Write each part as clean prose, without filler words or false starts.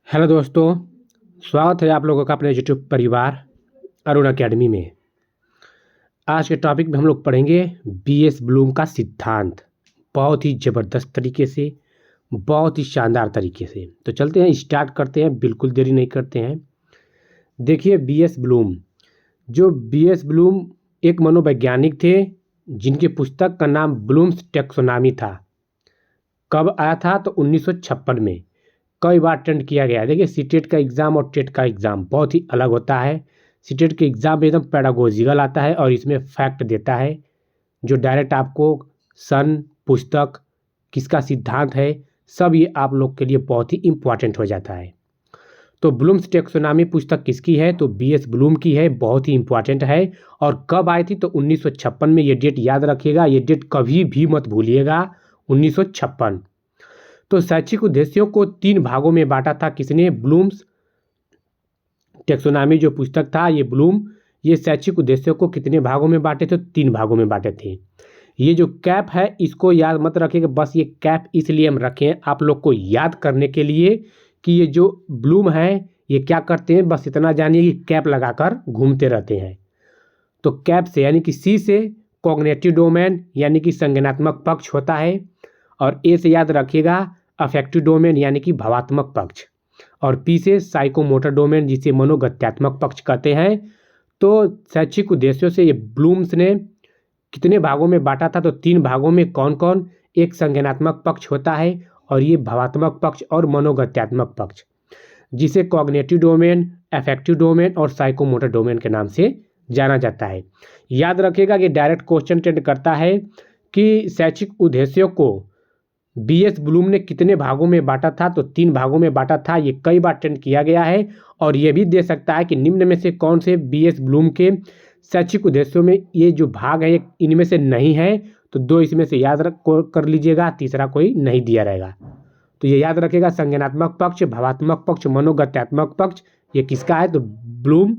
Hello दोस्तों, स्वागत है आप लोगों का अपने यूट्यूब परिवार अरुण अकेडमी में। आज के टॉपिक में हम लोग पढ़ेंगे बीएस ब्लूम का सिद्धांत, बहुत ही ज़बरदस्त तरीके से, बहुत ही शानदार तरीके से। तो चलते हैं, स्टार्ट करते हैं, बिल्कुल देरी नहीं करते हैं। देखिए, बीएस ब्लूम एक मनोवैज्ञानिक थे जिनकी पुस्तक का नाम ब्लूम्स टैक्सोनॉमी था। कब आया था? तो 1956 में। कई बार अटेंड किया गया है। देखिए, सीटेट का एग्ज़ाम और टेट का एग्ज़ाम बहुत ही अलग होता है। सीटेट के एग्ज़ाम में एकदम पैडागोजिकल आता है और इसमें फैक्ट देता है जो डायरेक्ट आपको सन, पुस्तक, किसका सिद्धांत है, सब ये आप लोग के लिए बहुत ही इम्पॉर्टेंट हो जाता है। तो ब्लूम्स टैक्सोनॉमी पुस्तक किसकी है? तो बीएस ब्लूम की है, बहुत ही इम्पॉर्टेंट है। और कब आई थी? तो 1956 में। ये डेट याद रखिएगा, ये डेट कभी भी मत भूलिएगा, 1956। तो शैक्षिक उद्देश्यों को 3 भागों में बांटा था किसने? ब्लूम्स टैक्सोनॉमी जो पुस्तक था, ये शैक्षिक उद्देश्यों को कितने भागों में बांटे थे? 3 भागों में बांटे थे। ये जो कैप है इसको याद मत रखिएगा, बस ये कैप इसलिए हम रखे हैं आप लोग को याद करने के लिए कि ये जो ब्लूम है ये क्या करते हैं, बस इतना जानिए कि कैप लगाकर घूमते रहते हैं। तो कैप से यानी कि सी से कॉग्निटिव डोमेन यानी कि संज्ञानात्मक पक्ष होता है, और ए से याद रखिएगा अफेक्टिव डोमेन यानी कि भावात्मक पक्ष, और पी से साइकोमोटर डोमेन जिसे मनोगत्यात्मक पक्ष कहते हैं। तो शैक्षिक उद्देश्यों से ये ब्लूम्स ने कितने भागों में बांटा था? तो 3 भागों में। कौन कौन? एक संज्ञानात्मक पक्ष होता है, और ये भावात्मक पक्ष और मनोगत्यात्मक पक्ष, जिसे कॉग्निटिव डोमेन, अफेक्टिव डोमेन और साइकोमोटर डोमेन के नाम से जाना जाता है। याद रखिएगा कि डायरेक्ट क्वेश्चन टेंड करता है कि शैक्षिक उद्देश्यों को बीएस ब्लूम ने कितने भागों में बांटा था? तो 3 भागों में बांटा था। ये कई बार अटेंड किया गया है, और ये भी दे सकता है कि निम्न में से कौन से बीएस ब्लूम के शैक्षिक उद्देश्यों में ये जो भाग है इनमें से नहीं है। तो 2 इसमें से याद कर लीजिएगा, तीसरा कोई नहीं दिया रहेगा। तो ये याद रखिएगा, संज्ञानात्मक पक्ष, भावात्मक पक्ष, मनोगत्यात्मक पक्ष, ये किसका है? तो ब्लूम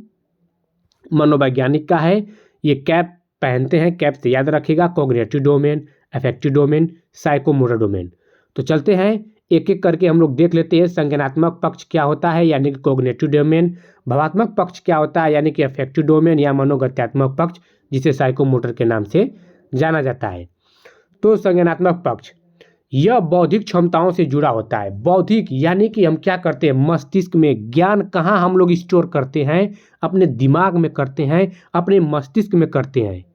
मनोवैज्ञानिक का है। ये कैप पहनते हैं, कैप से याद रखिएगा cognitive domain, affective domain, psychomotor domain. तो चलते हैं एक एक करके हम लोग देख लेते हैं। संज्ञानात्मक पक्ष क्या होता है यानी कि कॉग्निटिव डोमेन, भावात्मक पक्ष क्या होता है यानी कि अफेक्टिव डोमेन या मनोगत्यात्मक पक्ष जिसे साइकोमोटर के नाम से जाना जाता है। तो संज्ञानात्मक पक्ष यह बौद्धिक क्षमताओं से जुड़ा होता है। बौद्धिक यानी कि हम क्या करते हैं, मस्तिष्क में ज्ञान कहाँ हम लोग स्टोर करते हैं? अपने दिमाग में करते हैं, अपने मस्तिष्क में करते हैं।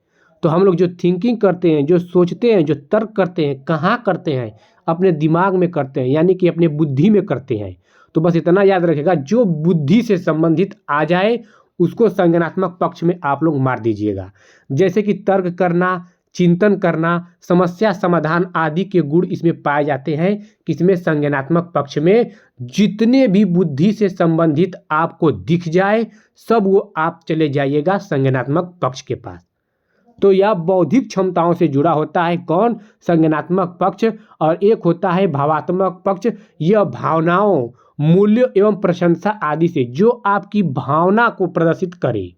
तो हम लोग जो थिंकिंग करते हैं, जो सोचते हैं, जो तर्क करते हैं, कहाँ करते हैं? अपने दिमाग में करते हैं, यानी कि अपने बुद्धि में करते हैं। तो बस इतना याद रखिएगा, जो बुद्धि से संबंधित आ जाए उसको संज्ञानात्मक पक्ष में आप लोग मार दीजिएगा। जैसे कि तर्क करना, चिंतन करना, समस्या समाधान आदि के गुण इसमें पाए जाते हैं। किसमें? संज्ञानात्मक पक्ष में। जितने भी बुद्धि से संबंधित आपको दिख जाए सब वो आप चले जाइएगा संज्ञानात्मक पक्ष के पास। तो यह बौद्धिक क्षमताओं से जुड़ा होता है। कौन? संज्ञानात्मक पक्ष। और एक होता है भावात्मक पक्ष। यह भावनाओं, मूल्य एवं प्रशंसा आदि से जो आपकी भावना को प्रदर्शित करे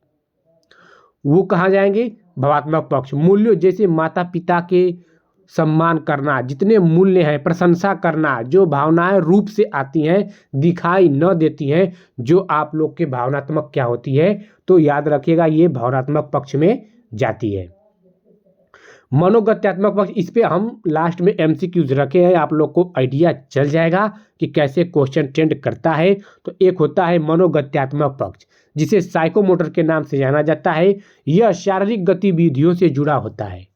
वो कहाँ जाएंगे? भावात्मक पक्ष। मूल्य जैसे माता पिता के सम्मान करना, जितने मूल्य हैं, प्रशंसा करना, जो भावनाएं रूप से आती हैं, दिखाई न देती हैं, जो आप लोग के भावनात्मक क्या होती है? तो याद रखिएगा ये भावनात्मक पक्ष में जाती है। मनोगत्यात्मक पक्ष, इस पे हम लास्ट में एमसीक्यूज रखे हैं, आप लोग को आइडिया चल जाएगा कि कैसे क्वेश्चन टेंड करता है। तो एक होता है मनोगत्यात्मक पक्ष जिसे साइकोमोटर के नाम से जाना जाता है। यह शारीरिक गतिविधियों से जुड़ा होता है।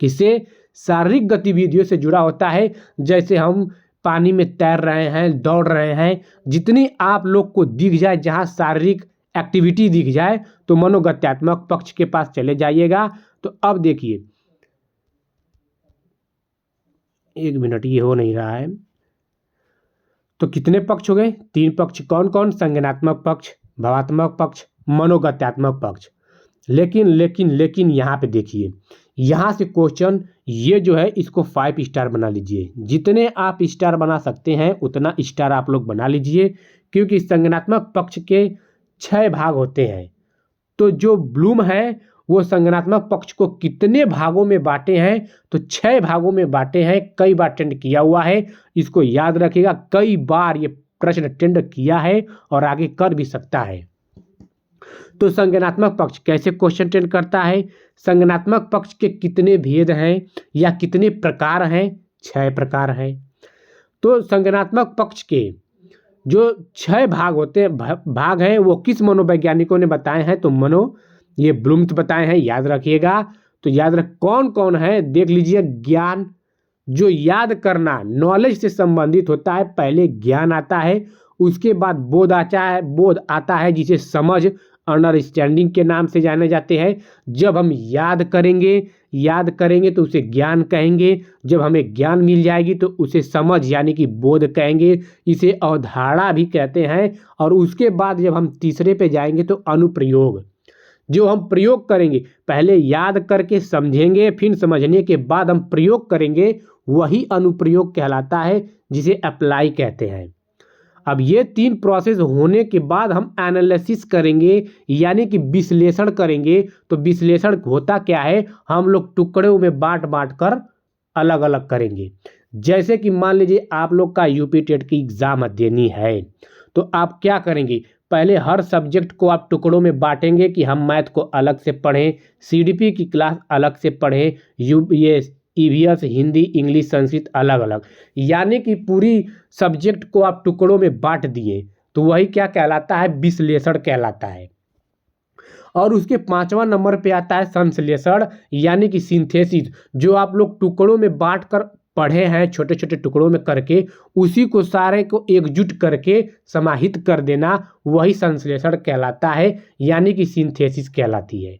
किससे? शारीरिक गतिविधियों से जुड़ा होता है। जैसे हम पानी में तैर रहे हैं, दौड़ रहे हैं, जितनी आप लोग को दिख जाए, जहाँ शारीरिक एक्टिविटी दिख जाए तो मनोगत्यात्मक पक्ष के पास चले जाइएगा। तो अब देखिए, 1 मिनट, ये हो नहीं रहा है। तो कितने पक्ष हो गए? 3 पक्ष। कौन कौन? संज्ञानात्मक पक्ष, भावात्मक पक्ष, मनोगत्यात्मक पक्ष। लेकिन यहाँ पे देखिए, यहाँ से क्वेश्चन ये जो है इसको 5 स्टार बना लीजिए। जितने आप स्टार बना सकते हैं उतना स्टार आप लोग बना लीजिए, क्योंकि संज्ञानात्मक पक्ष के 6 भाग होते हैं। तो जो ब्लूम है वो संज्ञानात्मक पक्ष को कितने भागों में बांटे हैं? तो 6 भागों में बांटे हैं। कई बार अटेंड किया हुआ है, इसको याद रखिएगा। कई बार ये प्रश्न अटेंड किया है और आगे कर भी सकता है। तो संज्ञानात्मक पक्ष कैसे क्वेश्चन अटेंड करता है, संज्ञानात्मक पक्ष के कितने भेद हैं या कितने प्रकार हैं, 6 प्रकार हैं। तो संज्ञानात्मक पक्ष के जो 6 भाग होते हैं भाग हैं वो किस मनोवैज्ञानिकों ने बताए हैं, तो ये ब्लूम्स बताए हैं, याद रखिएगा। तो याद रख कौन कौन है देख लीजिए। ज्ञान, जो याद करना नॉलेज से संबंधित होता है, पहले ज्ञान आता है, उसके बाद बोध आता है जिसे समझ अंडरस्टैंडिंग के नाम से जाने जाते हैं। जब हम याद करेंगे तो उसे ज्ञान कहेंगे, जब हमें ज्ञान मिल जाएगी तो उसे समझ यानी कि बोध कहेंगे, इसे अवधारणा भी कहते हैं। और उसके बाद जब हम तीसरे पे जाएंगे तो अनुप्रयोग, जो हम प्रयोग करेंगे, पहले याद करके समझेंगे, फिर समझने के बाद हम प्रयोग करेंगे, वही अनुप्रयोग कहलाता है, जिसे अप्लाई कहते हैं। अब ये 3 प्रोसेस होने के बाद हम एनालिसिस करेंगे यानी कि विश्लेषण करेंगे। तो विश्लेषण होता क्या है, हम लोग टुकड़ों में बांट कर अलग अलग करेंगे। जैसे कि मान लीजिए आप लोग का यूपी टेट की एग्जाम देनी है, तो आप क्या करेंगे, पहले हर सब्जेक्ट को आप टुकड़ों में बांटेंगे कि हम मैथ को अलग से पढ़ें, सीडीपी की क्लास अलग से पढ़ें, ये ईवीएस, हिंदी, इंग्लिश, संस्कृत अलग अलग, यानी कि पूरी सब्जेक्ट को आप टुकड़ों में बांट दिए। तो वही क्या कहलाता है, विश्लेषण कहलाता है। और उसके 5वां नंबर पे आता है संश्लेषण यानी कि सिंथेसिस, जो आप लोग टुकड़ों में बांट कर पढ़े हैं, छोटे छोटे टुकड़ों में करके उसी को सारे को एकजुट करके समाहित कर देना, वही संश्लेषण कहलाता है यानी कि सिंथेसिस कहलाती है।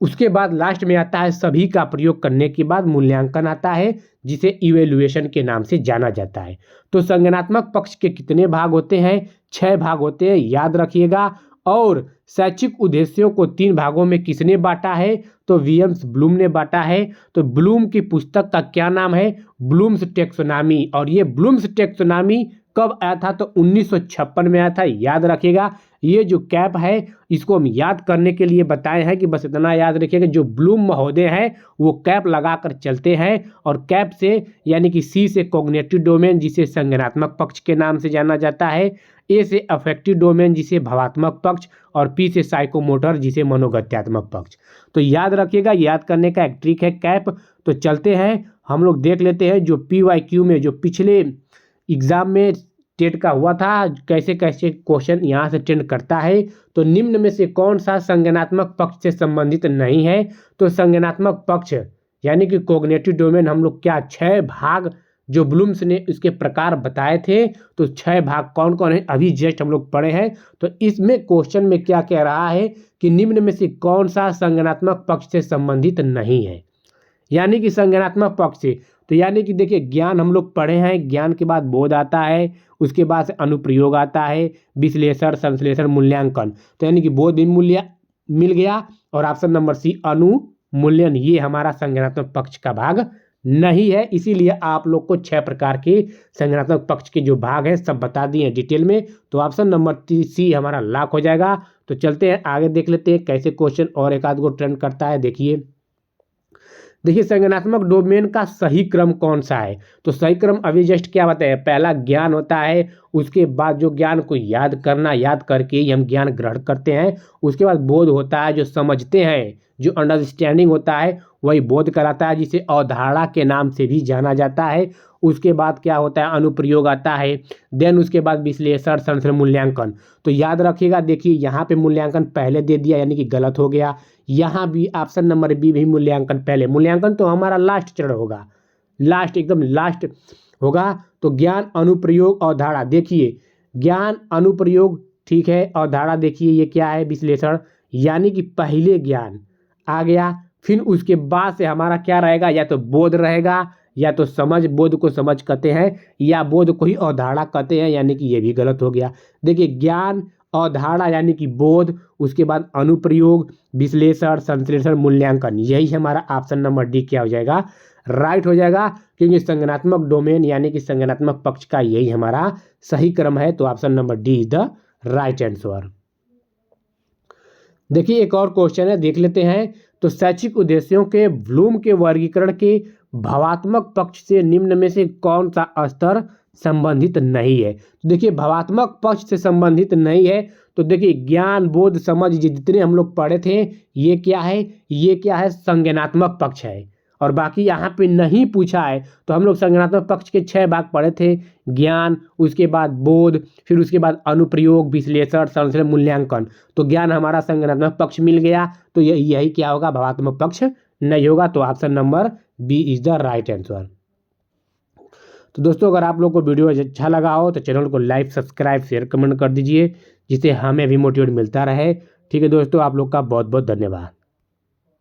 उसके बाद लास्ट में आता है सभी का प्रयोग करने के बाद मूल्यांकन आता है, जिसे इवेल्युएशन के नाम से जाना जाता है। तो संज्ञानात्मक पक्ष के कितने भाग होते हैं, 6 भाग होते हैं, याद रखिएगा। और शैक्षिक उद्देश्यों को 3 भागों में किसने बांटा है, तो विलियम्स ब्लूम ने बांटा है। तो ब्लूम की पुस्तक का क्या नाम है, ब्लूम्स टेक्सोनॉमी। और ये ब्लूम्स टेक्सोनॉमी कब आया था, तो 1956 में आया था, याद रखिएगा। ये जो कैप है इसको हम याद करने के लिए बताए हैं कि बस इतना याद रखिएगा, जो ब्लूम महोदय हैं वो कैप लगा कर चलते हैं। और कैप से यानी कि सी से कॉग्निटिव डोमेन जिसे संज्ञानात्मक पक्ष के नाम से जाना जाता है, ए से अफेक्टिव डोमेन जिसे भावात्मक पक्ष, और पी से साइकोमोटर जिसे मनोगत्यात्मक पक्ष। तो याद रखिएगा, याद करने का एक ट्रिक है कैप। तो चलते हैं हम लोग देख लेते हैं जो PYQ में, जो पिछले एग्जाम में टेट का हुआ था, कैसे कैसे क्वेश्चन यहाँ से अटेंड करता है। तो निम्न में से कौन सा संज्ञानात्मक पक्ष से संबंधित नहीं है, तो संज्ञानात्मक पक्ष यानी कि कॉग्निटिव डोमेन हम लोग क्या 6 भाग जो ब्लूम्स ने इसके प्रकार बताए थे, तो 6 भाग कौन कौन है अभी जस्ट हम लोग पढ़े हैं। तो इसमें क्वेश्चन में क्या कह रहा है कि निम्न में से कौन सा संज्ञानात्मक पक्ष से संबंधित नहीं है, यानी कि संज्ञानात्मक पक्ष से। तो यानी कि देखिए ज्ञान हम लोग पढ़े हैं, ज्ञान के बाद बोध आता है, उसके बाद अनुप्रयोग आता है, विश्लेषण, संश्लेषण, मूल्यांकन। तो यानी कि बोध भी मूल्य मिल गया, और ऑप्शन नंबर सी अनुमूल्यन, ये हमारा संज्ञानात्मक पक्ष का भाग नहीं है। इसीलिए आप लोग को 6 प्रकार के संज्ञानात्मक पक्ष के जो भाग हैं सब बता दिए हैं डिटेल में। तो ऑप्शन नंबर सी हमारा लॉक हो जाएगा। तो चलते हैं आगे, देख लेते हैं कैसे क्वेश्चन और एक आध गो ट्रेंड करता है। देखिए संज्ञानात्मक डोमेन का सही क्रम कौन सा है, तो सही क्रम अभी जस्ट क्या बताया, पहला ज्ञान होता है, उसके बाद जो ज्ञान को याद करना, याद करके ही हम ज्ञान ग्रहण करते हैं। उसके बाद बोध होता है, जो समझते हैं, जो अंडरस्टैंडिंग होता है वही बोध कराता है, जिसे अवधारणा के नाम से भी जाना जाता है। उसके बाद क्या होता है, अनुप्रयोग आता है, देन उसके बाद विश्लेषण, संश्लेषण, मूल्यांकन। तो याद रखिएगा, देखिए यहाँ पे मूल्यांकन पहले दे दिया यानी कि गलत हो गया। यहाँ भी ऑप्शन नंबर बी भी मूल्यांकन पहले, मूल्यांकन तो हमारा लास्ट चरण होगा, लास्ट एकदम लास्ट होगा। तो ज्ञान, अनुप्रयोग, अवधारणा, देखिए ज्ञान, अनुप्रयोग ठीक है, अवधारणा देखिए ये क्या है, विश्लेषण, यानी कि पहले ज्ञान आ गया, फिर उसके बाद से हमारा क्या रहेगा, या तो बोध रहेगा, या तो समझ, बोध को समझ कहते हैं, या बोध को ही अवधारणा कहते हैं, यानी कि ये भी गलत हो गया। देखिए ज्ञान, अवधारणा यानी कि बोध, उसके बाद अनुप्रयोग, विश्लेषण, संश्लेषण, मूल्यांकन, यही हमारा ऑप्शन नंबर डी क्या हो जाएगा, राइट हो जाएगा। क्योंकि संज्ञानात्मक डोमेन यानी कि संज्ञानात्मक पक्ष का यही हमारा सही क्रम है। तो option number D is the right answer. देखिए एक और क्वेश्चन है, देख लेते हैं। तो शैक्षिक उद्देश्यों के ब्लूम के वर्गीकरण के भावात्मक पक्ष से निम्न में से कौन सा स्तर संबंधित नहीं है। तो देखिए भावात्मक पक्ष से संबंधित नहीं है, तो देखिए ज्ञान, बोध, समझ जितने हम लोग पढ़े थे ये क्या है, ये क्या है, संज्ञानात्मक पक्ष है। और बाकी यहाँ पे नहीं पूछा है, तो हम लोग संज्ञानात्मक पक्ष के 6 भाग पढ़े थे, ज्ञान, उसके बाद बोध, फिर उसके बाद अनुप्रयोग, विश्लेषण, संश्लेषण, मूल्यांकन। तो ज्ञान हमारा संज्ञानात्मक पक्ष मिल गया, तो यही क्या होगा, भावात्मक पक्ष नहीं होगा। तो option number b is the right answer. तो दोस्तों अगर आप लोग को वीडियो अच्छा लगा हो तो चैनल को लाइक, सब्सक्राइब, शेयर, कमेंट कर दीजिए, जिससे हमें भी मोटिवेट मिलता रहे। ठीक है दोस्तों, आप लोग का बहुत बहुत धन्यवाद।